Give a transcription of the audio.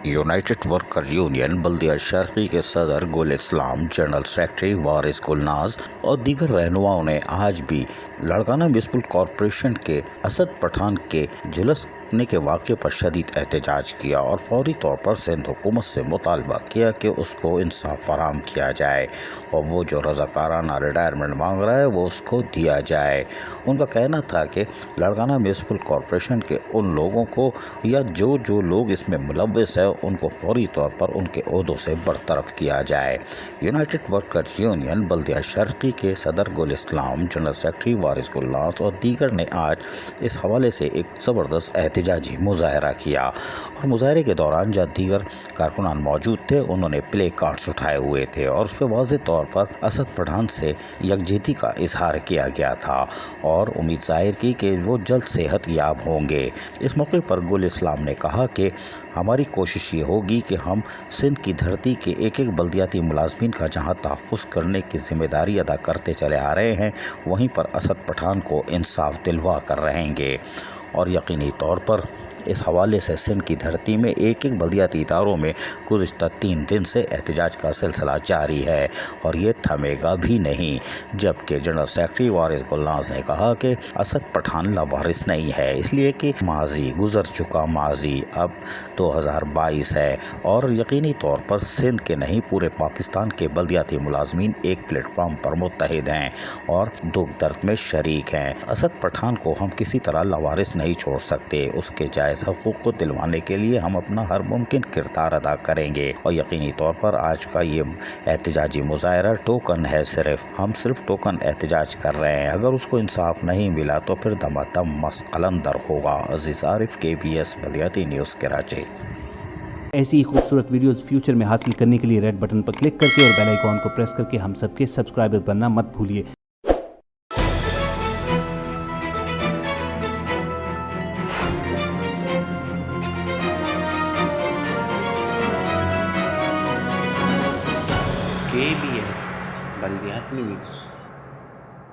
United worker union बल्दिया शर्की के सदर गुल इस्लाम, जनरल सेक्रेटरी वारिस गुलनाज और दीगर रहनुमाओं ने आज भी लाड़काना म्यूनिसिपल कॉरपोरेशन के असद पठान के झुलसने के वाक़े पर शदीद एहतजाज किया और फौरी तौर पर सिंध हुकूमत से मुतालबा किया कि उसको इंसाफ फराहम किया जाए और वो जो रज़ाकाराना रिटायरमेंट मांग रहा है वो उसको दिया जाए। उनका कहना था कि लाड़काना म्यूनिसिपल कॉरपोरेशन के उन लोगों को या जो लोग इसमें मुलव्वस है उनको फौरी तौर पर उनके ओहदों से बरतरफ किया जाए। यूनाइटेड वर्कर्स यूनियन बल्दिया शर्की के सदर गुल इस्लाम, जनरल सेक्रेटरी वारिस गुलनाज और दीगर ने आज इस हवाले से एक ज़बरदस्त एहतजाजी मुजाहरा किया और मुजाहरे के दौरान जब दीगर कारकुनान मौजूद थे उन्होंने प्ले कार्ड्स उठाए हुए थे और उस पर वाज़ेह तौर पर असद पठान से यकजहती का इजहार किया गया था और उम्मीद ज़ाहिर की कि वो जल्द सेहत याब होंगे। इस मौके पर गुल इस्लाम ने कहा कि हमारी कोशिश ये होगी कि हम सिंध की धरती के एक एक बल्दियाती मुलाजमीन का जहाँ तहफ़्फ़ुज़ करने की ज़िम्मेदारी अदा करते चले आ रहे हैं वहीं पर असद पठान को इंसाफ दिलवा कर रहेंगे और यकीनी तौर पर इस हवाले से सिंध की धरती में एक एक बल्दियाती इदारों में गुज़िश्ता 3 दिन से एहतजाज का सिलसिला जारी है और ये थमेगा भी नहीं। जबकि जनरल सेक्रेटरी वारिस गुलनाज ने कहा कि असद पठान लावारिस नहीं है, इसलिए कि माजी गुज़र चुका माजी अब 2022 है और यकीनी तौर पर सिंध के नहीं पूरे पाकिस्तान के बल्दियाती मुलाजमीन एक प्लेटफार्म पर मुत्तहिद हैं और दुख दर्द में शरीक हैं। असद पठान को हम किसी तरह लावारिस नहीं छोड़ सकते, उसके जायज़ हकूक़ को दिलवाने के लिए हम अपना हर मुमकिन किरदार अदा करेंगे और यकीनी तौर पर आज का ये एहतजाजी मुजाहरा टोकन है, हम सिर्फ टोकन एहतजाज कर रहे हैं। अगर उसको इंसाफ नहीं मिला तो फिर दमादम मसअलंदर होगा। अजीज़ आरिफ, KBS बल्दियाती न्यूज़ कराची। ऐसी ही खूबसूरत वीडियोस फ्यूचर में हासिल करने के लिए रेड बटन पर क्लिक करके और बेल आइकॉन को प्रेस करके हम सबके सब्सक्राइबर बनना मत भूलिए। KBS बल्दियाती न्यूज़।